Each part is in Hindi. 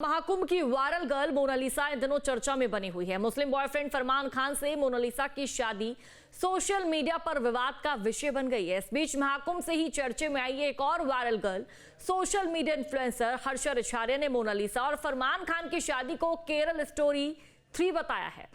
महाकुंभ की वायरल गर्ल मोनालिसा इन दिनों चर्चा में बनी हुई है। मुस्लिम बॉयफ्रेंड फरमान खान से मोनालिसा की शादी सोशल मीडिया पर विवाद का विषय बन गई है। इस बीच महाकुंभ से ही चर्चे में आई एक और viral girl social media influencer Harsha Richharia ने मोनालिसा और फरमान खान की शादी को केरल स्टोरी 3 बताया है।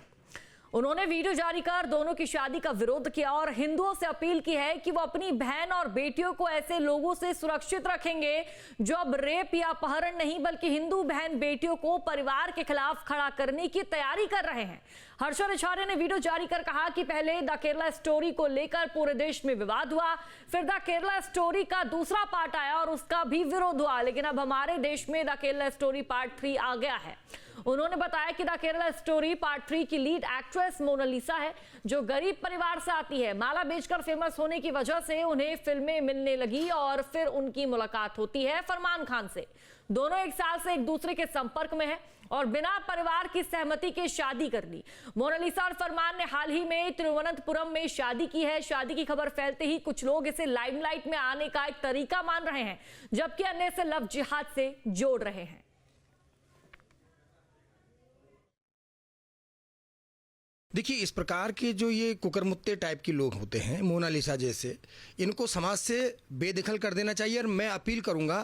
उन्होंने वीडियो जारी कर दोनों की शादी का विरोध किया और हिंदुओं से अपील की है कि वो अपनी बहन और बेटियों को ऐसे लोगों से सुरक्षित रखेंगे जो अब रेप या अपहरण नहीं बल्कि हिंदू बहन बेटियों को परिवार के खिलाफ खड़ा करने की तैयारी कर रहे हैं। हर्षा रिछारिया ने वीडियो जारी कर कहा कि पहले द केरला स्टोरी को लेकर पूरे देश में विवाद हुआ, फिर द केरला स्टोरी का दूसरा पार्ट आया और उसका भी विरोध हुआ, लेकिन अब हमारे देश में द केरला स्टोरी पार्ट 3 आ गया है। उन्होंने बताया कि द केरला स्टोरी पार्ट 3 की लीड एक्ट्रेस मोनालिसा है जो गरीब परिवार से आती है। माला बेचकर फेमस होने की वजह से उन्हें फिल्में मिलने लगी और फिर उनकी मुलाकात होती है फरमान खान से। दोनों 1 साल से एक दूसरे के संपर्क में हैं और बिना परिवार की सहमति के शादी कर ली। मोनालिसा और फरमान ने हाल ही में तिरुवनंतपुरम में शादी की है। शादी की खबर फैलते ही कुछ लोग इसे लाइमलाइट में आने का एक तरीका मान रहे हैं, जबकि अन्य इसे लव जिहाद से जोड़ रहे हैं। देखिए, इस प्रकार के जो ये कुकरमुत्ते टाइप के लोग होते हैं, मोनालिसा जैसे, इनको समाज से बेदखल कर देना चाहिए। और मैं अपील करूंगा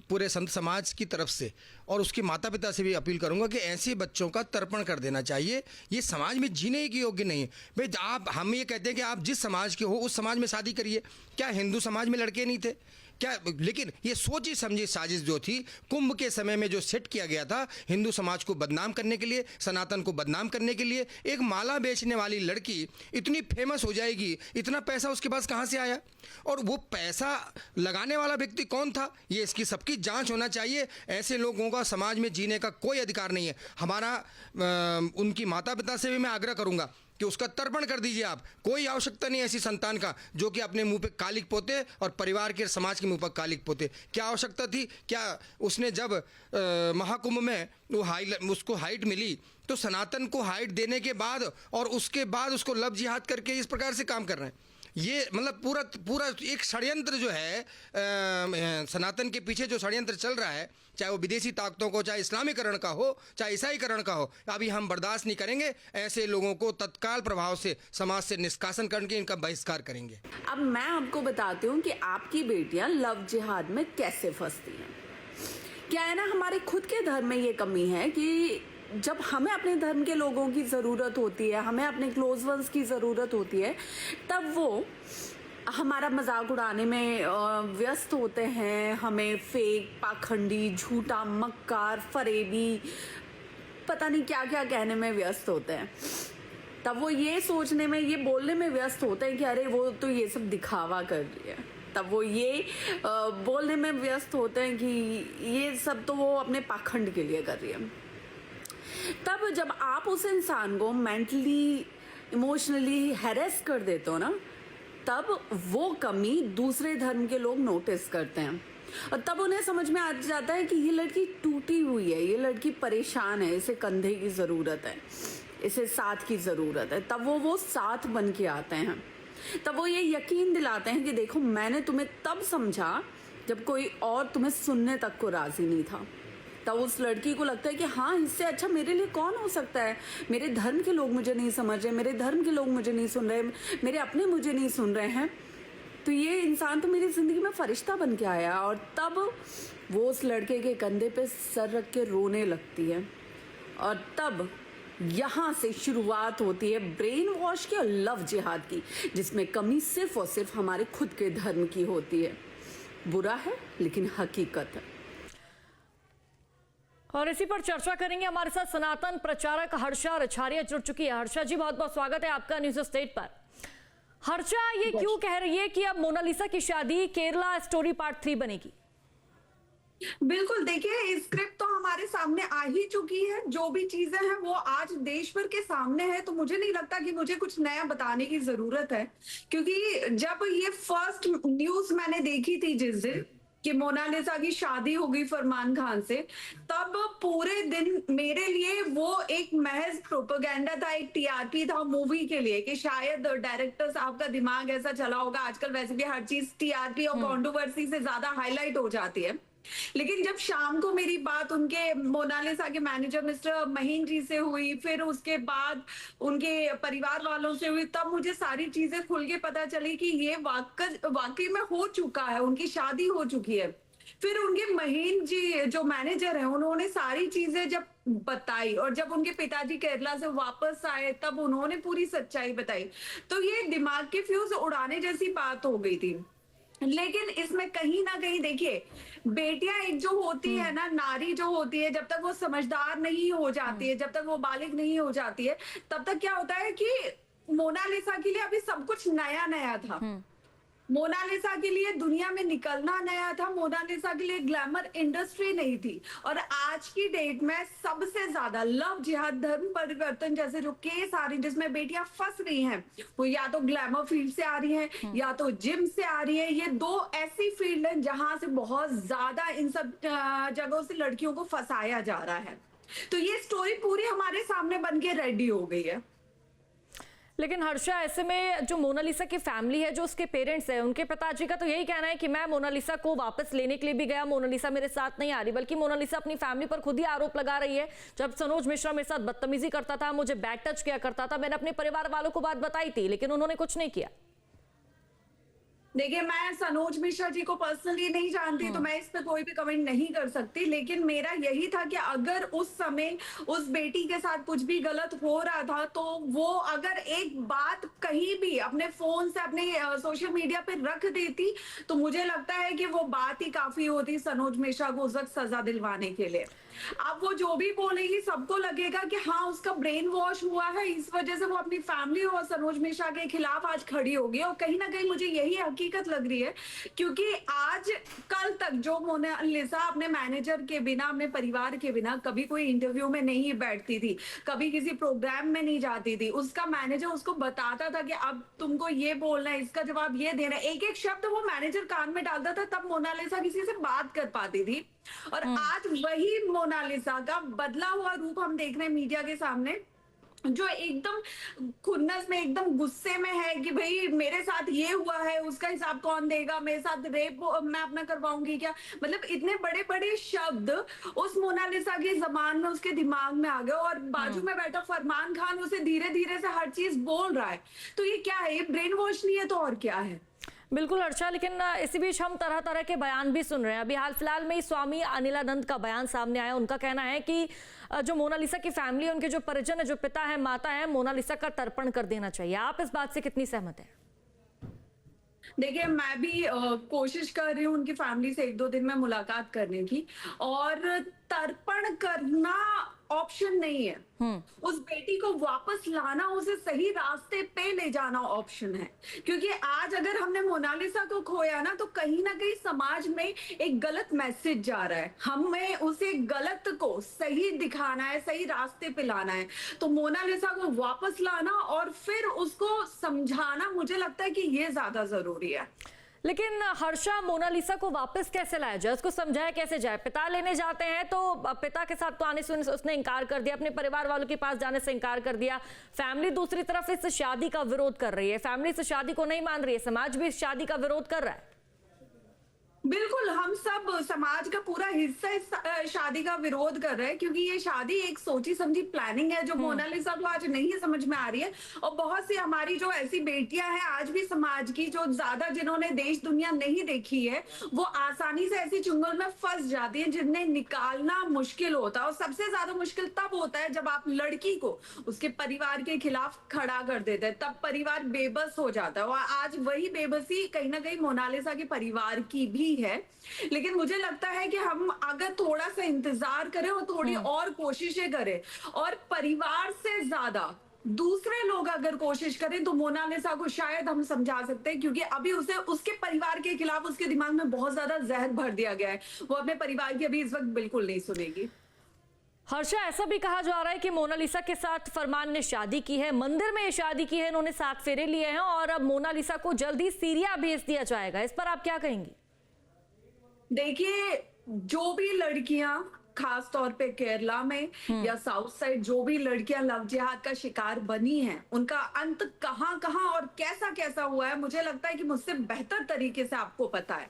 पूरे संत समाज की तरफ से और उसके माता पिता से भी अपील करूंगा कि ऐसे बच्चों का तर्पण कर देना चाहिए। ये समाज में जीने के योग्य नहीं है। भाई, हम ये कहते हैं कि आप जिस समाज के हो उस समाज में शादी करिए। क्या हिंदू समाज में लड़के नहीं थे क्या? लेकिन ये सोची समझी साजिश जो थी कुंभ के समय में जो सेट किया गया था हिंदू समाज को बदनाम करने के लिए, सनातन को बदनाम करने के लिए, एक माला बेचने वाली लड़की इतनी फेमस हो जाएगी, इतना पैसा उसके पास कहां से आया और वो पैसा लगाने वाला व्यक्ति कौन था, ये इसकी सबकी जांच होना चाहिए। ऐसे लोगों का समाज में जीने का कोई अधिकार नहीं है। हमारा उनकी माता पिता से भी मैं आग्रह करूंगा कि उसका तर्पण कर दीजिए आप। कोई आवश्यकता नहीं ऐसी संतान का जो कि अपने मुंह पे कालिक पोते और परिवार के समाज के मुंह पर कालिक पोते। क्या आवश्यकता थी? क्या उसने जब महाकुंभ में वो उसको हाइट मिली तो सनातन को हाइट देने के बाद और उसके बाद उसको लव जिहाद करके इस प्रकार से काम कर रहे हैं? ये मतलब पूरा एक षड्यंत्र जो है सनातन के पीछे जो षड्यंत्र चल रहा है, चाहे वो विदेशी ताकतों को, चाहे इस्लामीकरण का हो, चाहे ईसाईकरण का हो, अभी हम बर्दाश्त नहीं करेंगे। ऐसे लोगों को तत्काल प्रभाव से समाज से निष्कासन करके इनका बहिष्कार करेंगे। अब मैं आपको बताती हूँ कि आपकी बेटियां लव जिहाद में कैसे फंसती हैं। क्या है ना, हमारे खुद के धर्म में ये कमी है कि जब हमें अपने धर्म के लोगों की ज़रूरत होती है, हमें अपने क्लोज वंस की ज़रूरत होती है, तब वो हमारा मजाक उड़ाने में व्यस्त होते हैं। हमें फेक, पाखंडी, झूठा, मक्कार, फरेबी, पता नहीं क्या क्या कहने में व्यस्त होते हैं। तब वो ये सोचने में, ये बोलने में व्यस्त होते हैं कि अरे वो तो ये सब दिखावा कर रही है। तब वो ये बोलने में व्यस्त होते हैं कि ये सब तो वो अपने पाखंड के लिए कर रही है। तब जब आप उस इंसान को मेंटली, इमोशनली हैरेस कर देते हो ना, तब वो कमी दूसरे धर्म के लोग नोटिस करते हैं और तब उन्हें समझ में आ जाता है कि ये लड़की टूटी हुई है, ये लड़की परेशान है, इसे कंधे की ज़रूरत है, इसे साथ की ज़रूरत है। तब वो साथ बन के आते हैं। तब वो ये यकीन दिलाते हैं कि देखो, मैंने तुम्हें तब समझा जब कोई और तुम्हें सुनने तक को राज़ी नहीं था। तब उस लड़की को लगता है कि हाँ, इससे अच्छा मेरे लिए कौन हो सकता है। मेरे धर्म के लोग मुझे नहीं समझ रहे, मेरे धर्म के लोग मुझे नहीं सुन रहे, मेरे अपने मुझे नहीं सुन रहे हैं, तो ये इंसान तो मेरी ज़िंदगी में फरिश्ता बन के आया। और तब वो उस लड़के के कंधे पे सर रख के रोने लगती है और तब यहाँ से शुरुआत होती है ब्रेन वॉश की और लव जिहाद की, जिसमें कमी सिर्फ और सिर्फ हमारे खुद के धर्म की होती है। बुरा है लेकिन हकीकत है। और इसी पर चर्चा करेंगे। हमारे साथ सनातन प्रचारक हर्षा रिछारिया जुड़ चुकी है। हर्षा जी, बहुत बहुत स्वागत है आपका न्यूज स्टेट पर। हर्षा, ये क्यों कह रही है कि अब मोनालिसा की शादी केरला स्टोरी पार्ट 3 बनेगी? बिल्कुल, देखिए, स्क्रिप्ट तो हमारे सामने आ ही चुकी है। जो भी चीजें हैं वो आज देश भर के सामने है, तो मुझे नहीं लगता कि मुझे कुछ नया बताने की जरूरत है, क्योंकि जब ये फर्स्ट न्यूज मैंने देखी थी जिस दिन कि मोनालिसा की शादी होगी फरमान खान से, तब पूरे दिन मेरे लिए वो एक महज प्रोपेगेंडा था, एक टीआरपी था मूवी के लिए कि शायद डायरेक्टर साहब का दिमाग ऐसा चला होगा। आजकल वैसे भी हर चीज टीआरपी और कंट्रोवर्सी से ज्यादा हाईलाइट हो जाती है। लेकिन जब शाम को मेरी बात उनके मोनालिसा के मैनेजर मिस्टर महीन जी से हुई, फिर उसके बाद उनके परिवार वालों से हुई, तब मुझे सारी चीजें खुल के पता चली कि ये वाकई में हो चुका है, उनकी शादी हो चुकी है। फिर उनके महीन जी जो मैनेजर हैं, उन्होंने सारी चीजें जब बताई और जब उनके पिताजी केरला से वापस आए तब उन्होंने पूरी सच्चाई बताई, तो ये दिमाग के फ्यूज उड़ाने जैसी बात हो गई थी। लेकिन इसमें कहीं ना कहीं देखिए, बेटियां एक जो होती है ना, नारी जो होती है, जब तक वो समझदार नहीं हो जाती है, जब तक वो बालिग नहीं हो जाती है, तब तक क्या होता है कि मोनालिसा के लिए अभी सब कुछ नया नया था। मोनालिसा के लिए दुनिया में निकलना नया था, मोनालिसा के लिए ग्लैमर इंडस्ट्री नहीं थी। और आज की डेट में सबसे ज्यादा लव जिहाद, धर्म परिवर्तन जैसे जो केस आ रही हैं जिसमें बेटियां फंस रही हैं, वो या तो ग्लैमर फील्ड से आ रही हैं या तो जिम से आ रही है। ये दो ऐसी फील्ड हैं जहां से बहुत ज्यादा इन सब जगहों से लड़कियों को फंसाया जा रहा है। तो ये स्टोरी पूरी हमारे सामने बन के रेडी हो गई है। लेकिन हर्षा, ऐसे में जो मोनालिसा की फैमिली है, जो उसके पेरेंट्स हैं, उनके पिताजी का तो यही कहना है कि मैं मोनालिसा को वापस लेने के लिए भी गया, मोनालिसा मेरे साथ नहीं आ रही, बल्कि मोनालिसा अपनी फैमिली पर खुद ही आरोप लगा रही है। जब सनोज मिश्रा मेरे साथ बदतमीजी करता था, मुझे बैड टच किया करता था, मैंने अपने परिवार वालों को बात बताई थी, लेकिन उन्होंने कुछ नहीं किया। देखिए, मैं सनोज मिश्रा जी को पर्सनली नहीं जानती, तो मैं इस पे कोई भी कमेंट नहीं कर सकती। लेकिन मेरा यही था कि अगर उस समय उस बेटी के साथ कुछ भी गलत हो रहा था, तो वो अगर एक बात कहीं भी अपने फोन से अपने सोशल मीडिया पे रख देती, तो मुझे लगता है कि वो बात ही काफी होती सनोज मिश्रा को सख्त सजा दिलवाने के लिए। अब वो जो भी बोलेगी, सबको लगेगा कि हाँ, उसका ब्रेन वॉश हुआ है, इस वजह से वो अपनी फैमिली और सनोज मिश्रा के खिलाफ आज खड़ी होगी। और कहीं ना कहीं मुझे यही हकीकत लग रही है, क्योंकि आज कल तक जो मोनालिसा अपने मैनेजर के बिना, अपने परिवार के बिना कभी कोई इंटरव्यू में नहीं बैठती थी, कभी किसी प्रोग्राम में नहीं जाती थी, उसका मैनेजर उसको बताता था कि अब तुमको ये बोलना है, इसका जवाब ये देना है, एक एक शब्द वो मैनेजर कान में डालता था, तब मोनालिसा किसी से बात कर पाती थी। और आज वही मोनालिसा का बदला हुआ रूप हम देख रहे हैं मीडिया के सामने, जो एकदम खुन्नस में, एकदम गुस्से में है कि भाई मेरे साथ ये हुआ है, उसका हिसाब कौन देगा, मेरे साथ रेप मैं अपना करवाऊंगी क्या। मतलब इतने बड़े बड़े शब्द उस मोनालिसा की जबान में, उसके दिमाग में आ गए, और बाजू में बैठा फरमान खान उसे धीरे धीरे से हर चीज बोल रहा है। तो ये क्या है, ये ब्रेन वॉश नहीं है तो और क्या है। बिल्कुल हर्षा, लेकिन इसी बीच हम तरह तरह के बयान भी सुन रहे हैं। अभी हाल फिलहाल में ही स्वामी अनिलानंद का बयान सामने आया। उनका कहना है कि जो मोनालिसा की फैमिली है, उनके जो परिजन है, जो पिता है, माता है, मोनालिसा का तर्पण कर देना चाहिए। आप इस बात से कितनी सहमत हैं? देखिए, मैं भी कोशिश कर रही हूँ उनकी फैमिली से 1-2 दिन में मुलाकात करने की, और तर्पण करना ऑप्शन नहीं है। उस बेटी को वापस लाना, उसे सही रास्ते पे ले जाना ऑप्शन है। क्योंकि आज अगर हमने मोनालिसा को खोया ना, तो कहीं ना कहीं समाज में एक गलत मैसेज जा रहा है। हमें उसे गलत को सही दिखाना है, सही रास्ते पे लाना है। तो मोनालिसा को वापस लाना और फिर उसको समझाना, मुझे लगता है कि ये ज्यादा जरूरी है। लेकिन हर्षा, मोनालिसा को वापस कैसे लाया जाए, उसको समझाया कैसे जाए? पिता लेने जाते हैं तो पिता के साथ तो आने से उसने इनकार कर दिया, अपने परिवार वालों के पास जाने से इनकार कर दिया। फैमिली दूसरी तरफ इस शादी का विरोध कर रही है, फैमिली इस शादी को नहीं मान रही है, समाज भी इस शादी का विरोध कर रहा है। बिल्कुल, हम सब समाज का पूरा हिस्सा इस शादी का विरोध कर रहे हैं, क्योंकि ये शादी एक सोची समझी प्लानिंग है, जो मोनालिसा को आज नहीं समझ में आ रही है। और बहुत सी हमारी जो ऐसी बेटियां हैं आज भी समाज की, जो ज्यादा जिन्होंने देश दुनिया नहीं देखी है, वो आसानी से ऐसी चुंगल में फंस जाती हैं जिन्हें निकालना मुश्किल होता है। और सबसे ज्यादा मुश्किल तब होता है जब आप लड़की को उसके परिवार के खिलाफ खड़ा कर देते हैं, तब परिवार बेबस हो जाता है। और आज वही बेबसी कहीं ना कहीं मोनालिसा के परिवार की भी है। लेकिन मुझे लगता है कि हम अगर थोड़ा सा इंतजार करें और थोड़ी और कोशिशें करें, और परिवार से ज्यादा दूसरे लोग अगर कोशिश करें, तो मोनालिसा को शायद हम समझा सकते हैं। क्योंकि अभी उसे उसके परिवार के खिलाफ उसके दिमाग में बहुत ज्यादा जहर भर दिया गया है। वो अपने परिवार की अभी इस वक्त बिल्कुल नहीं सुनेगी। हर्षा, ऐसा भी कहा जा रहा है कि मोनालिसा के साथ फरमान ने शादी की है, मंदिर में ये शादी की है, इन्होंने 7 फेरे लिए हैं, और अब मोनालिसा को जल्द ही सीरिया भेज दिया जाएगा। इस पर आप क्या कहेंगी? देखिए, जो भी लड़कियां खास तौर पे केरला में या साउथ साइड, जो भी लड़कियां लव जिहाद का शिकार बनी हैं, उनका अंत कहां और कैसा हुआ है, मुझे लगता है कि मुझसे बेहतर तरीके से आपको पता है।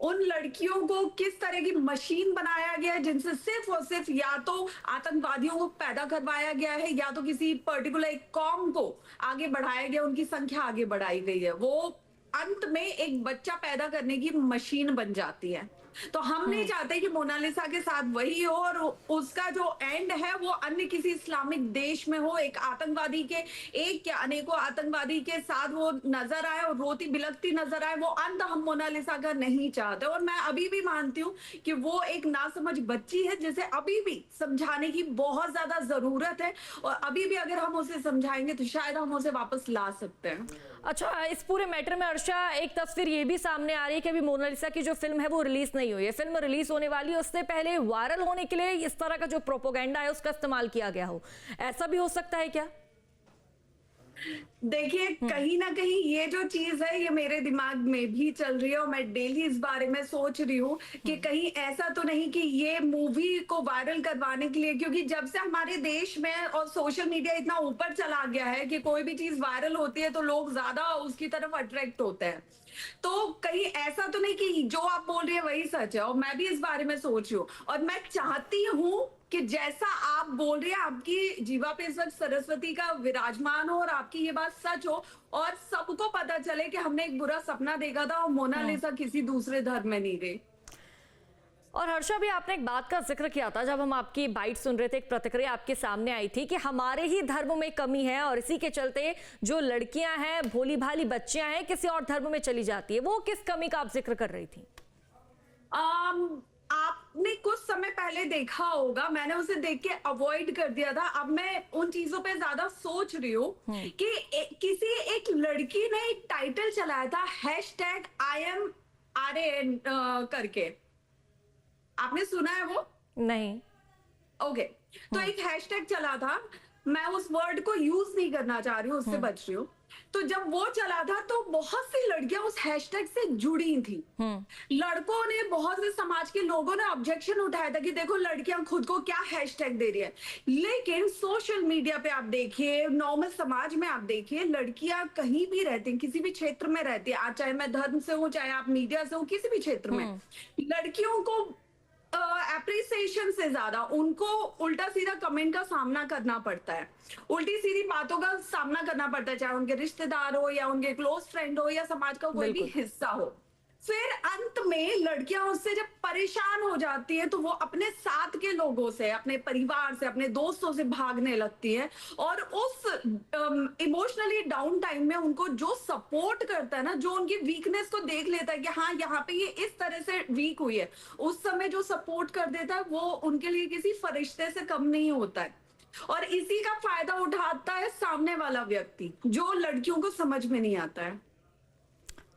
उन लड़कियों को किस तरह की मशीन बनाया गया है जिनसे सिर्फ और सिर्फ या तो आतंकवादियों को पैदा करवाया गया है या तो किसी पर्टिकुलर एक कौम को आगे बढ़ाया गया, उनकी संख्या आगे बढ़ाई गई है। वो अंत में एक बच्चा पैदा करने की मशीन बन जाती है। तो हम नहीं चाहते कि मोनालिसा के साथ वही हो और उसका जो एंड है वो अन्य किसी इस्लामिक देश में हो, एक आतंकवादी के एक या अनेकों आतंकवादी के साथ वो नजर आए और रोती बिलखती नजर आए। वो अंत हम मोनालिसा का नहीं चाहते। और मैं अभी भी मानती हूँ कि वो एक नासमझ बच्ची है जिसे अभी भी समझाने की बहुत ज्यादा जरूरत है, और अभी भी अगर हम उसे समझाएंगे तो शायद हम उसे वापस ला सकते हैं। अच्छा, इस पूरे मैटर में अर्षा एक तस्वीर ये भी सामने आ रही है कि अभी मोनालिसा की जो फिल्म है वो रिलीज नहीं हुई है। फिल्म रिलीज होने वाली है, उससे पहले वायरल होने के लिए इस तरह का जो प्रोपोगेंडा है उसका इस्तेमाल किया गया हो, ऐसा भी हो सकता है क्या? देखिए, कहीं ना कहीं ये जो चीज है ये मेरे दिमाग में भी चल रही है और मैं डेली इस बारे में सोच रही हूँ कि कहीं ऐसा तो नहीं कि ये मूवी को वायरल करवाने के लिए, क्योंकि जब से हमारे देश में और सोशल मीडिया इतना ऊपर चला गया है कि कोई भी चीज वायरल होती है तो लोग ज्यादा उसकी तरफ अट्रैक्ट होते हैं। तो कहीं ऐसा तो नहीं कि जो आप बोल रही है वही सच है, और मैं भी इस बारे में सोच रही हूँ। और मैं चाहती हूँ कि जैसा आप बोल रही है, आपकी जीवा पे इस वक्त सरस्वती का विराजमान हो और आपकी ये बात सच हो और सबको पता चले कि हमने एक बुरा सपना देखा था और मोनालिसा किसी दूसरे धर्म में नहीं गई। और हर्षा भी, आपने एक बात का जिक्र किया था जब हम आपकी बाइट सुन रहे थे, एक प्रतिक्रिया आपके सामने आई थी कि हमारे ही धर्म में कमी है और इसी के चलते जो लड़कियां हैं, भोली भाली बच्चियां हैं, किसी और धर्म में चली जाती है। वो किस कमी का आप जिक्र कर रही थी? आपने कुछ समय पहले देखा होगा, मैंने उसे देख के अवॉइड कर दिया था। अब मैं उन चीजों पे ज्यादा सोच रही हूँ कि किसी एक लड़की ने एक टाइटल चलाया था #IamRan करके, आपने सुना है वो? नहीं। ओके, तो एक हैशटैग चला था, मैं उस वर्ड को यूज नहीं करना चाह रही हूँ, उससे बच रही हूँ। तो जब वो चला था तो बहुत सी लड़कियां उस हैशटैग से जुड़ी थी। लड़कों ने, बहुत से समाज के लोगों ने ऑब्जेक्शन उठाया था कि देखो लड़कियां खुद को क्या हैशटैग दे रही है। लेकिन सोशल मीडिया पे आप देखिए, नॉर्मल समाज में आप देखिए, लड़कियां कहीं भी रहती हैं, किसी भी क्षेत्र में रहती है, चाहे मैं धर्म से हूँ, चाहे आप मीडिया से हो, किसी भी क्षेत्र में, लड़कियों को एप्रिसिएशन से ज्यादा उनको उल्टा सीधा कमेंट का सामना करना पड़ता है, उल्टी सीधी बातों का सामना करना पड़ता है, चाहे उनके रिश्तेदार हो या उनके क्लोज फ्रेंड हो या समाज का कोई भी हिस्सा हो। फिर अंत में लड़कियां उससे जब परेशान हो जाती है तो वो अपने साथ के लोगों से, अपने परिवार से, अपने दोस्तों से भागने लगती है, और उस इमोशनली डाउन टाइम में उनको जो सपोर्ट करता है ना, जो उनकी वीकनेस को देख लेता है कि हाँ यहाँ पे ये इस तरह से वीक हुई है, उस समय जो सपोर्ट कर देता है वो उनके लिए किसी फरिश्ते से कम नहीं होता है। और इसी का फायदा उठाता है सामने वाला व्यक्ति, जो लड़कियों को समझ में नहीं आता है।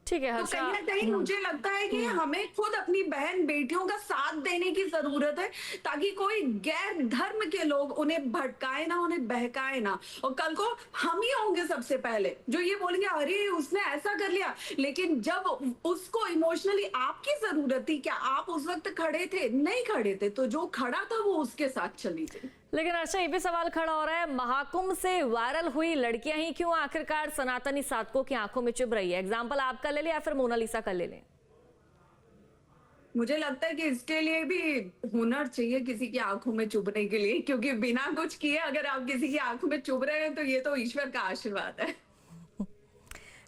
ठीक है तो हर्षा, कहीं ना कहीं मुझे लगता है कि हमें खुद अपनी बहन बेटियों का साथ देने की जरूरत है, ताकि कोई गैर धर्म के लोग उन्हें भटकाए ना, उन्हें बहकाए ना। और कल को हम ही होंगे सबसे पहले जो ये बोलेंगे अरे उसने ऐसा कर लिया, लेकिन जब उसको इमोशनली आपकी जरूरत थी, क्या आप उस वक्त खड़े थे? नहीं खड़े थे, तो जो खड़ा था वो उसके साथ चली गई। लेकिन अच्छा, ये भी सवाल खड़ा हो रहा है, महाकुंभ से वायरल हुई लड़कियां ही क्यों आखिरकार सनातनी साधकों की आंखों में चुभ रही है? एग्जाम्पल आपका ले लें या फिर मोनालिसा का ले लें? मुझे लगता है कि इसके लिए भी हुनर चाहिए किसी की आंखों में चुभने के लिए, क्योंकि बिना कुछ किए अगर आप किसी की आंखों में चुभ रहे हैं तो ये तो ईश्वर का आशीर्वाद है।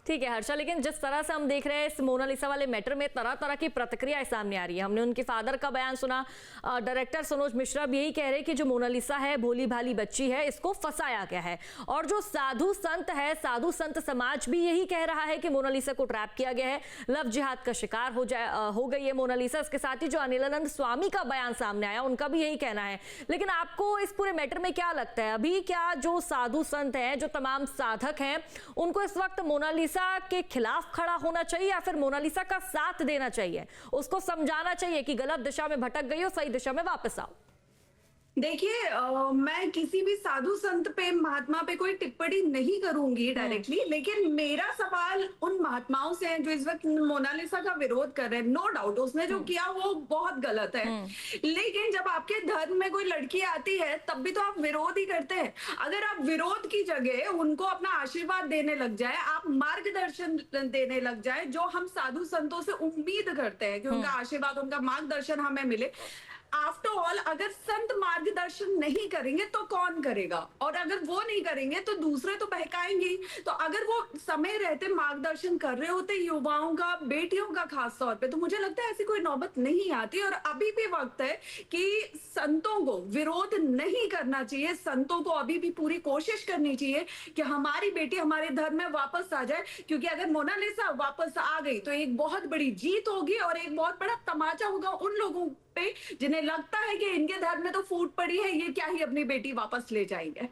ठीक है हर्षा, लेकिन जिस तरह से हम देख रहे हैं इस मोनालिसा वाले मैटर में तरह तरह की प्रतिक्रियाएं सामने आ रही है। हमने उनके फादर का बयान सुना, डायरेक्टर सनोज मिश्रा भी यही कह रहे हैं कि जो मोनालिसा है भोली भाली बच्ची है, इसको फंसाया गया है। और जो साधु संत है, साधु संत समाज भी यही कह रहा है कि मोनालिसा को ट्रैप किया गया है, लव जिहाद का शिकार हो गई है मोनालिसा। इसके साथ ही जो अनिलानंद स्वामी का बयान सामने आया, उनका भी यही कहना है। लेकिन आपको इस पूरे मैटर में क्या लगता है, अभी क्या जो साधु संत हैं, जो तमाम साधक हैं, उनको इस वक्त मोनालिसा के खिलाफ खड़ा होना चाहिए या फिर मोनालिसा का साथ देना चाहिए, उसको समझाना चाहिए कि गलत दिशा में भटक गई हो, सही दिशा में वापस आओ? देखिए मैं किसी भी साधु संत पे महात्मा पे कोई टिप्पणी नहीं करूंगी डायरेक्टली, लेकिन मेरा सवाल उन महात्माओं से है जो इस वक्त मोनालिसा का विरोध कर रहे हैं। नो डाउट उसने जो किया वो बहुत गलत है, लेकिन जब आपके धर्म में कोई लड़की आती है तब भी तो आप विरोध ही करते हैं। अगर आप विरोध की जगह उनको अपना आशीर्वाद देने लग जाए, आप मार्गदर्शन देने लग जाए, जो हम साधु संतों से उम्मीद करते हैं कि उनका आशीर्वाद, उनका मार्गदर्शन हमें मिले। आफ्टर ऑल अगर संत मार्गदर्शन नहीं करेंगे तो कौन करेगा, और अगर वो नहीं करेंगे तो दूसरे तो बहकाएंगे ही। तो अगर वो समय रहते मार्गदर्शन कर रहे होते युवाओं का, बेटियों का खास तौर पे, तो मुझे लगता है ऐसी कोई नौबत नहीं आती। और अभी भी वक्त है कि संतों को विरोध नहीं करना चाहिए, संतों को अभी भी पूरी कोशिश करनी चाहिए कि हमारी बेटी हमारे धर्म में वापस आ जाए, क्योंकि अगर मोनालिसा वापस आ गई तो एक बहुत बड़ी जीत होगी और एक बहुत बड़ा तमाचा होगा उन लोगों पे जिन्हें लगता है कि इनके धर्म में तो फूट पड़ी है, ये क्या ही अपनी बेटी वापस ले जाएंगे।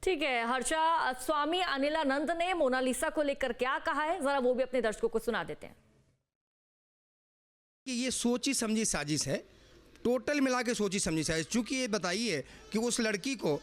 ठीक है हर्षा, स्वामी अनिलानंद ने मोनालिसा को लेकर क्या कहा है, जरा वो भी अपने दर्शकों को सुना देते हैं। कि ये सोची समझी साजिश है, टोटल मिला के सोची समझी साजिश। चूंकि ये बताइए कि उस लड़की को,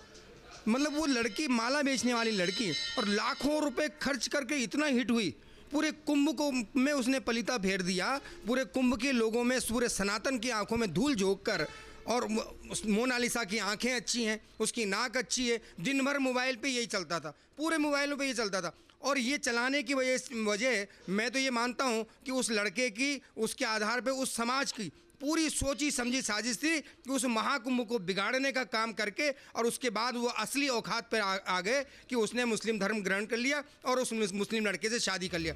मतलब वो लड़की माला बेचने वाली लड़की, और लाखों रुपए खर्च करके इतना हिट हुई, पूरे कुंभ को में उसने पलीता फेर दिया, पूरे कुंभ के लोगों में, पूरे सनातन की आंखों में धूल झोंक कर। और मोनालिसा की आंखें अच्छी हैं, उसकी नाक अच्छी है, दिन भर मोबाइल पे यही चलता था, पूरे मोबाइलों पे ये चलता था। और ये चलाने की वजह मैं तो ये मानता हूँ कि उस लड़के की, उसके आधार पे उस समाज की पूरी सोची समझी साजिश थी कि उस महाकुंभ को बिगाड़ने का काम करके, और उसके बाद वो असली औकात पर आ गए कि उसने मुस्लिम धर्म ग्रहण कर लिया और उस मुस्लिम लड़के से शादी कर लिया।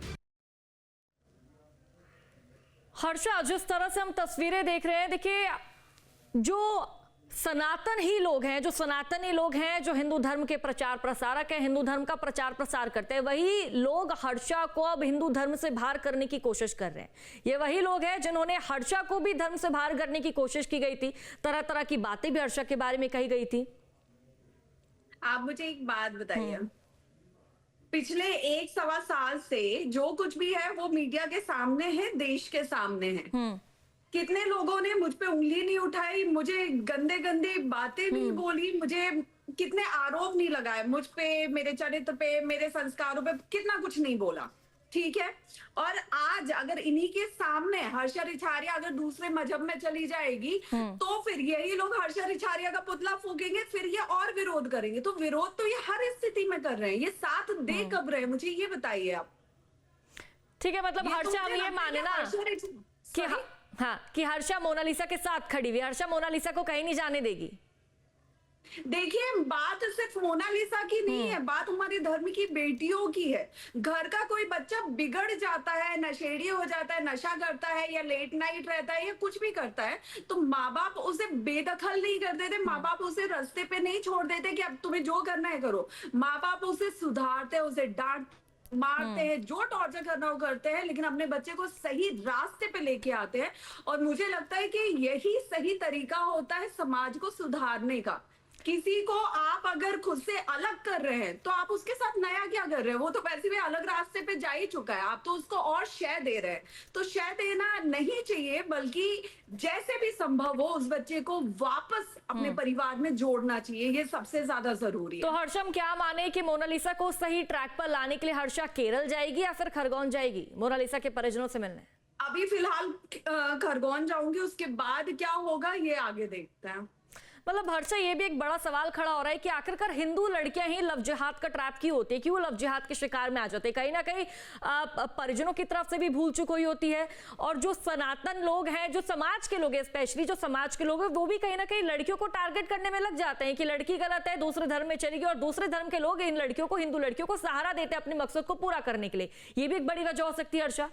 हर्षा, जिस तरह से हम तस्वीरें देख रहे हैं, देखिए जो सनातन ही लोग हैं, जो सनातनी लोग हैं, जो हिंदू धर्म के प्रचार प्रसारक हैं, हिंदू धर्म का प्रचार प्रसार करते हैं, वही लोग हर्षा को अब हिंदू धर्म से बाहर करने की कोशिश कर रहे हैं। ये वही लोग हैं जिन्होंने हर्षा को भी धर्म से बाहर करने की कोशिश की गई थी, तरह तरह की बातें भी हर्षा के बारे में कही गई थी। आप मुझे एक बात बताइए, पिछले 1-1.25 साल से जो कुछ भी है वो मीडिया के सामने है, देश के सामने है। कितने लोगों ने मुझ पे उंगली नहीं उठाई, मुझे गंदे गंदे बातें नहीं बोली, मुझे कितने आरोप नहीं लगाए मुझ पे, मेरे चरित्र पे, मेरे संस्कारों पे, कितना कुछ नहीं बोला, ठीक है। और आज अगर इन्हीं के सामने हर्षा रिछारिया अगर दूसरे मजहब में चली जाएगी तो फिर यही लोग हर्षा रिछारिया का पुतला फूकेंगे, फिर ये और विरोध करेंगे। तो विरोध तो ये हर स्थिति में कर रहे हैं, ये साथ दे कब रहे हैं, मुझे ये बताइए आप। ठीक है, मतलब हर्षा अब ये माने ना कि हाँ कि हर्षा मोनालिसा के साथ खड़ी हुई, हर्षा मोनालिसा को कहीं नहीं जाने देगी। देखिए बात सिर्फ मोनालिसा की नहीं है, बात हमारे धर्म की बेटियों की है। घर का कोई बच्चा बिगड़ जाता है, नशेड़ी हो जाता है, नशा करता है या लेट नाइट रहता है या कुछ भी करता है, तो माँ बाप उसे बेदखल नहीं कर देते, माँ बाप उसे रास्ते पे नहीं छोड़ देते कि अब तुम्हें जो करना है करो। माँ बाप उसे सुधारते, उसे डांट मारते हैं, जो टॉर्चर करना वो करते हैं, लेकिन अपने बच्चे को सही रास्ते पे लेके आते हैं। और मुझे लगता है कि यही सही तरीका होता है समाज को सुधारने का। किसी को आप अगर खुद से अलग कर रहे हैं तो आप उसके साथ नया क्या कर रहे हैं, वो तो वैसे भी अलग रास्ते पे जा ही चुका है, आप तो उसको और शय दे रहे हैं। तो शय देना नहीं चाहिए, बल्कि जैसे भी संभव हो उस बच्चे को वापस अपने परिवार में जोड़ना चाहिए, ये सबसे ज्यादा जरूरी है। तो हर्षम क्या माने कि मोनालिसा को सही ट्रैक पर लाने के लिए हर्षा केरल जाएगी या फिर खरगोन जाएगी मोनालिसा के परिजनों से मिलने? अभी फिलहाल खरगोन जाऊंगी, उसके बाद क्या होगा ये आगे देखते हैं। मतलब हर्षा, ये भी एक बड़ा सवाल खड़ा हो रहा है कि आखिरकार हिंदू लड़कियां ही लव जिहाद का ट्रैप क्यों होती है, क्यों लव जिहाद के शिकार में आ जाते हैं? कहीं ना कहीं परिजनों की तरफ से भी भूल चूक हुई होती है, और जो सनातन लोग हैं, जो समाज के लोग हैं, स्पेशली जो समाज के लोग हैं, वो भी कहीं ना कहीं लड़कियों को टारगेट करने में लग जाते हैं कि लड़की गलत है, दूसरे धर्म में चली गई, और दूसरे धर्म के लोग इन लड़कियों को, हिंदू लड़कियों को सहारा देते हैं अपने मकसद को पूरा करने के लिए। ये भी एक बड़ी वजह हो सकती है हर्षा।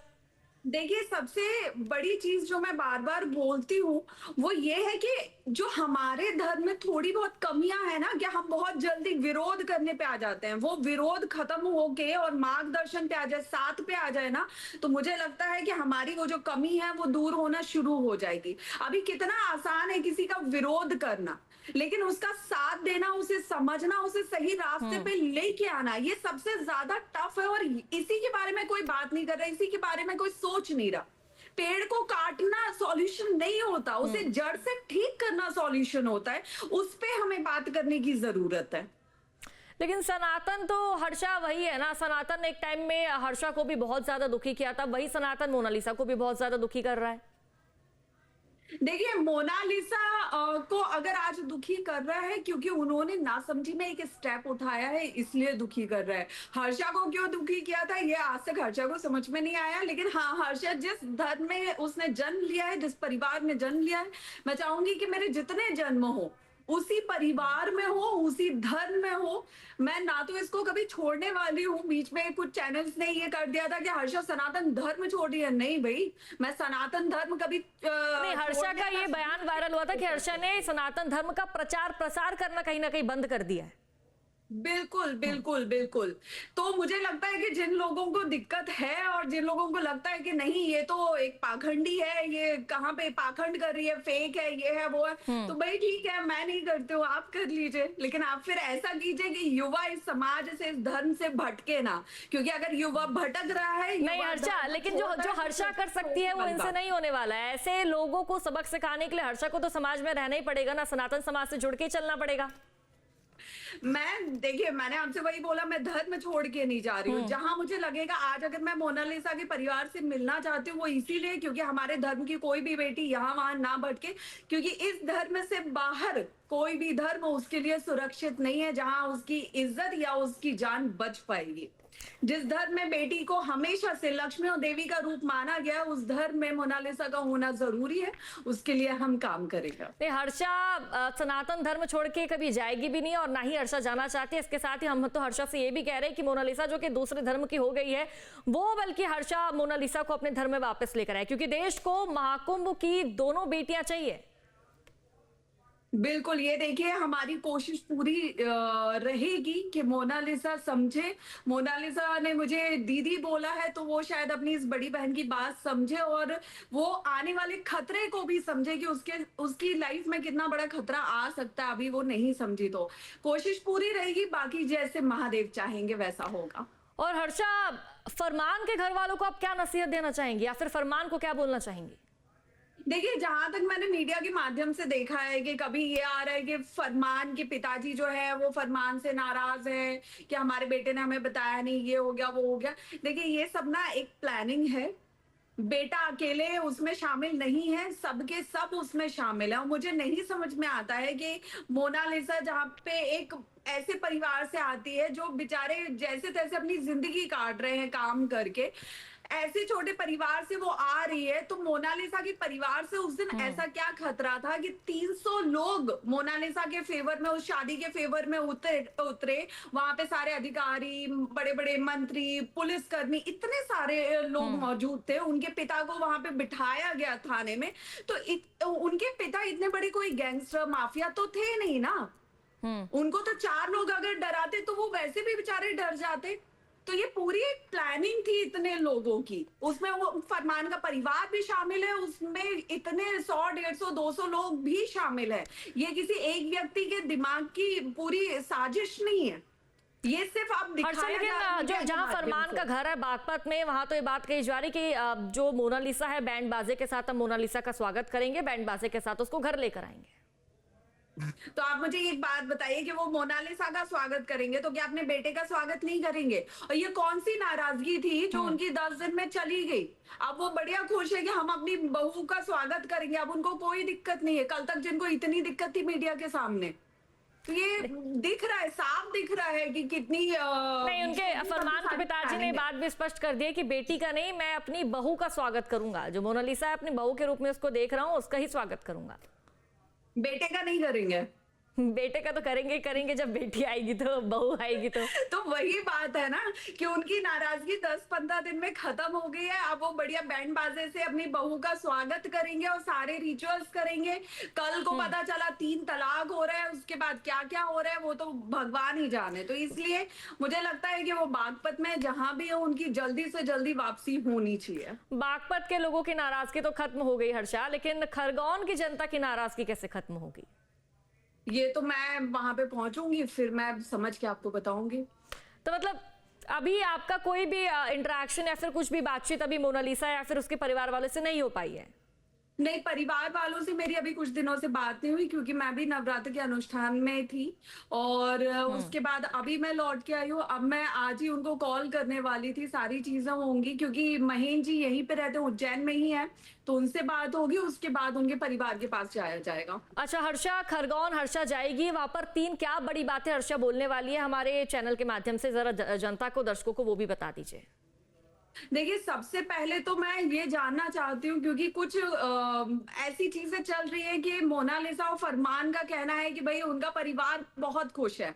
देखिए सबसे बड़ी चीज जो मैं बार बार बोलती हूँ वो ये है कि जो हमारे धर्म में थोड़ी बहुत कमियां है ना, कि हम बहुत जल्दी विरोध करने पे आ जाते हैं, वो विरोध खत्म होके और मार्गदर्शन पे आ जाए, साथ पे आ जाए ना, तो मुझे लगता है कि हमारी वो जो कमी है वो दूर होना शुरू हो जाएगी। अभी कितना आसान है किसी का विरोध करना, लेकिन उसका साथ देना, उसे समझना, उसे सही रास्ते पे लेके आना, ये सबसे ज्यादा टफ है। और इसी के बारे में कोई बात नहीं कर रहा, इसी के बारे में कोई सोच नहीं रहा। पेड़ को काटना सॉल्यूशन नहीं होता, उसे जड़ से ठीक करना सॉल्यूशन होता है। उस पे हमें बात करने की जरूरत है। लेकिन सनातन तो हर्षा वही है ना, सनातन एक टाइम में हर्षा को भी बहुत ज्यादा दुखी किया था, वही सनातन मोनालिसा को भी बहुत ज्यादा दुखी कर रहा है। देखिए, मोनालिसा को अगर आज दुखी कर रहा है क्योंकि उन्होंने नासमझी में एक स्टेप उठाया है, इसलिए दुखी कर रहा है। हर्षा को क्यों दुखी किया था ये आज तक हर्षा को समझ में नहीं आया। लेकिन हाँ, हर्षा जिस धर्म में उसने जन्म लिया है, जिस परिवार में जन्म लिया है, मैं चाहूंगी कि मेरे जितने जन्म हो उसी परिवार में हो, उसी धर्म में हो। मैं ना तो इसको कभी छोड़ने वाली हूँ। बीच में कुछ चैनल्स ने ये कर दिया था कि हर्षा सनातन धर्म छोड़ रही है। नहीं भाई, मैं सनातन धर्म कभी नहीं, हर्षा का ये बयान वायरल हुआ था कि हर्षा ने सनातन धर्म का प्रचार प्रसार करना कहीं ना कहीं बंद कर दिया है। बिल्कुल बिल्कुल बिल्कुल। तो मुझे लगता है कि जिन लोगों को दिक्कत है और जिन लोगों को लगता है कि नहीं ये तो एक पाखंडी है, ये कहाँ पे पाखंड कर रही है, फेक है, ये है वो है, तो भाई ठीक है, मैं नहीं करती हूँ, आप कर लीजिए। लेकिन आप फिर ऐसा कीजिए कि युवा इस समाज से, इस धर्म से भटके ना, क्योंकि अगर युवा भटक रहा है नहीं हर्षा, लेकिन जो हर्षा कर सकती है वो इनसे नहीं होने वाला है। ऐसे लोगों को सबक सिखाने के लिए हर्षा को तो समाज में रहना ही पड़ेगा ना, सनातन समाज से जुड़ के ही चलना पड़ेगा। देखिए, मैंने आपसे वही बोला, मैं धर्म छोड़ के नहीं जा रही हूँ। जहां मुझे लगेगा आज अगर मैं मोनालिसा के परिवार से मिलना चाहती हूँ वो इसीलिए क्योंकि हमारे धर्म की कोई भी बेटी यहाँ वहां ना भटके, क्योंकि इस धर्म से बाहर कोई भी धर्म उसके लिए सुरक्षित नहीं है जहां उसकी इज्जत या उसकी जान बच पाएगी। जिस धर्म में बेटी को हमेशा से लक्ष्मी और देवी का रूप माना गया, उस धर्म में मोनालिसा का होना जरूरी है। उसके लिए हम काम करेंगे। हर्षा सनातन धर्म छोड़ के कभी जाएगी भी नहीं और ना ही हर्षा जाना चाहती है। इसके साथ ही हम तो हर्षा से ये भी कह रहे हैं कि मोनालिसा जो कि दूसरे धर्म की हो गई है, वो बल्कि हर्षा मोनालिसा को अपने धर्म में वापस लेकर आए, क्योंकि देश को महाकुंभ की दोनों बेटियां चाहिए। बिल्कुल, ये देखिए हमारी कोशिश पूरी रहेगी कि मोनालिसा समझे। मोनालिसा ने मुझे दीदी बोला है तो वो शायद अपनी इस बड़ी बहन की बात समझे और वो आने वाले खतरे को भी समझे कि उसकी लाइफ में कितना बड़ा खतरा आ सकता है। अभी वो नहीं समझी तो कोशिश पूरी रहेगी, बाकी जैसे महादेव चाहेंगे वैसा होगा। और हर्षा, फरमान के घर वालों को आप क्या नसीहत देना चाहेंगी या फिर फरमान को क्या बोलना चाहेंगी? देखिए, जहां तक मैंने मीडिया के माध्यम से देखा है कि कभी ये आ रहा है कि फरमान के पिताजी जो है वो फरमान से नाराज है कि हमारे बेटे ने हमें बताया नहीं, ये हो गया वो हो गया। देखिए, ये सब ना एक प्लानिंग है। बेटा अकेले उसमें शामिल नहीं है, सबके सब उसमें शामिल है। और मुझे नहीं समझ में आता है कि मोनालिसा जहाँ पे एक ऐसे परिवार से आती है जो बेचारे जैसे तैसे अपनी जिंदगी काट रहे हैं काम करके, ऐसे छोटे परिवार से वो आ रही है, तो मोनालिसा के परिवार से उस दिन ऐसा क्या खतरा था कि 300 लोग मोनालिसा के फेवर में, उस शादी के फेवर में उतरे। वहां पे सारे अधिकारी, बड़े बड़े मंत्री, पुलिसकर्मी, इतने सारे लोग मौजूद थे। उनके पिता को वहां पे बिठाया गया थाने में। तो उनके पिता इतने बड़े कोई गैंगस्टर माफिया तो थे नहीं ना। उनको तो 4 लोग अगर डराते तो वो वैसे भी बेचारे डर जाते। तो ये पूरी एक प्लानिंग थी इतने लोगों की, उसमें वो फरमान का परिवार भी शामिल है, उसमें इतने 100, 150, 200 लोग भी शामिल है। ये किसी एक व्यक्ति के दिमाग की पूरी साजिश नहीं है, ये सिर्फ आप दिखाया जा रहा है। जो जहां फरमान का घर है बागपत में, वहां तो ये बात कही जा रही कि जो मोनालिसा है बैंड बाजे के साथ हम मोनालिसा का स्वागत करेंगे, बैंड बाजे के साथ उसको घर लेकर आएंगे। तो आप मुझे एक बात बताइए कि वो मोनालिसा का स्वागत करेंगे तो क्या अपने बेटे का स्वागत नहीं करेंगे? और ये कौन सी नाराजगी थी जो उनकी 10 दिन में चली गई? अब वो बढ़िया खुश है कि हम अपनी बहू का स्वागत करेंगे, अब उनको कोई दिक्कत नहीं है। कल तक जिनको इतनी दिक्कत थी मीडिया के सामने, तो ये दिख रहा है, साफ दिख रहा है कि कितनी नहीं। उनके फरमान के पिताजी ने बात भी स्पष्ट कर दी है कि बेटी का नहीं, मैं अपनी बहू का स्वागत करूंगा। जो मोनालिसा है अपनी बहू के रूप में उसको देख रहा हूँ, उसका ही स्वागत करूंगा। बेटे का नहीं करेंगे? बेटे का तो करेंगे जब बेटी आएगी तो, बहू आएगी तो वही बात है ना कि उनकी नाराजगी 10-15 दिन में खत्म हो गई है। अब वो बढ़िया बैंड बाजे से अपनी बहू का स्वागत करेंगे और सारे रिचुअल्स करेंगे। कल को पता चला 3 तलाक हो रहा है, उसके बाद क्या क्या हो रहा है वो तो भगवान ही जाने। तो इसलिए मुझे लगता है कि वो बागपत में जहां भी हो उनकी जल्दी से जल्दी वापसी होनी चाहिए। बागपत के लोगों की नाराजगी तो खत्म हो गई हर्षा, लेकिन खरगोन की जनता की नाराजगी कैसे खत्म होगी? ये तो मैं वहां पे पहुंचूंगी फिर मैं समझ के आपको बताऊंगी। तो मतलब अभी आपका कोई भी इंटरेक्शन या फिर कुछ भी बातचीत अभी मोनालिसा या फिर उसके परिवार वालों से नहीं हो पाई है? नहीं, परिवार वालों से मेरी अभी कुछ दिनों से बात नहीं हुई, क्योंकि मैं भी नवरात्र के अनुष्ठान में थी और उसके बाद अभी मैं लौट के आई हूँ। अब मैं आज ही उनको कॉल करने वाली थी, सारी चीजें होंगी, क्योंकि महेश जी यहीं पे रहते हैं, उज्जैन में ही है, तो उनसे बात होगी, उसके बाद उनके परिवार के पास जाया जाएगा। अच्छा, हर्षा खरगोन, हर्षा जाएगी वहां पर। 3 क्या बड़ी बातें हर्षा बोलने वाली है हमारे चैनल के माध्यम से, जरा जनता को, दर्शकों को वो भी बता दीजिए। देखिए, सबसे पहले तो मैं ये जानना चाहती हूँ, क्योंकि कुछ ऐसी चीजें चल रही है कि मोनालिसा और फरमान का कहना है कि भाई उनका परिवार बहुत खुश है।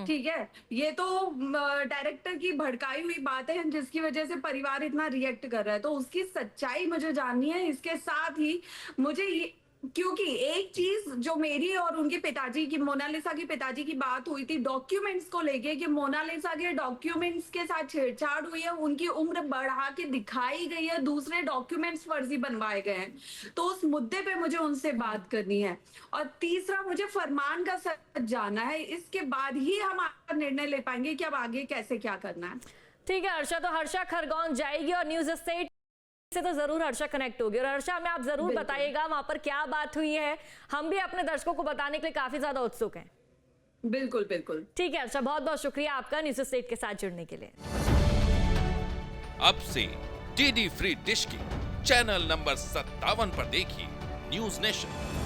ठीक है, ये तो डायरेक्टर की भड़काई हुई बातें हैं जिसकी वजह से परिवार इतना रिएक्ट कर रहा है, तो उसकी सच्चाई मुझे जाननी है। इसके साथ ही मुझे ये, क्योंकि एक चीज जो मेरी और उनके पिताजी की, मोनालिसा के पिताजी की बात हुई थी डॉक्यूमेंट्स को लेके, कि मोनालिसा के डॉक्यूमेंट्स के साथ छेड़छाड़ हुई है, उनकी उम्र बढ़ा के दिखाई गई है, दूसरे डॉक्यूमेंट्स फर्जी बनवाए गए हैं, तो उस मुद्दे पे मुझे उनसे बात करनी है। और तीसरा, मुझे फरमान का सच जानना है, इसके बाद ही हम आपका निर्णय ले पाएंगे कि अब आगे कैसे क्या करना है। ठीक है हर्षा, तो हर्षा खरगोन जाएगी और न्यूज स्टेट से तो जरूर हर्षा कनेक्ट होगी। और हर्षा, हमें आप जरूर बताइएगा वहां पर क्या बात हुई है, हम भी अपने दर्शकों को बताने के लिए काफी ज्यादा उत्सुक हैं। बिल्कुल बिल्कुल। ठीक है हर्षा, बहुत बहुत शुक्रिया आपका न्यूज स्टेट के साथ जुड़ने के लिए। अब से डीडी फ्री डिश की चैनल नंबर 57 पर देखिए न्यूज नेशन।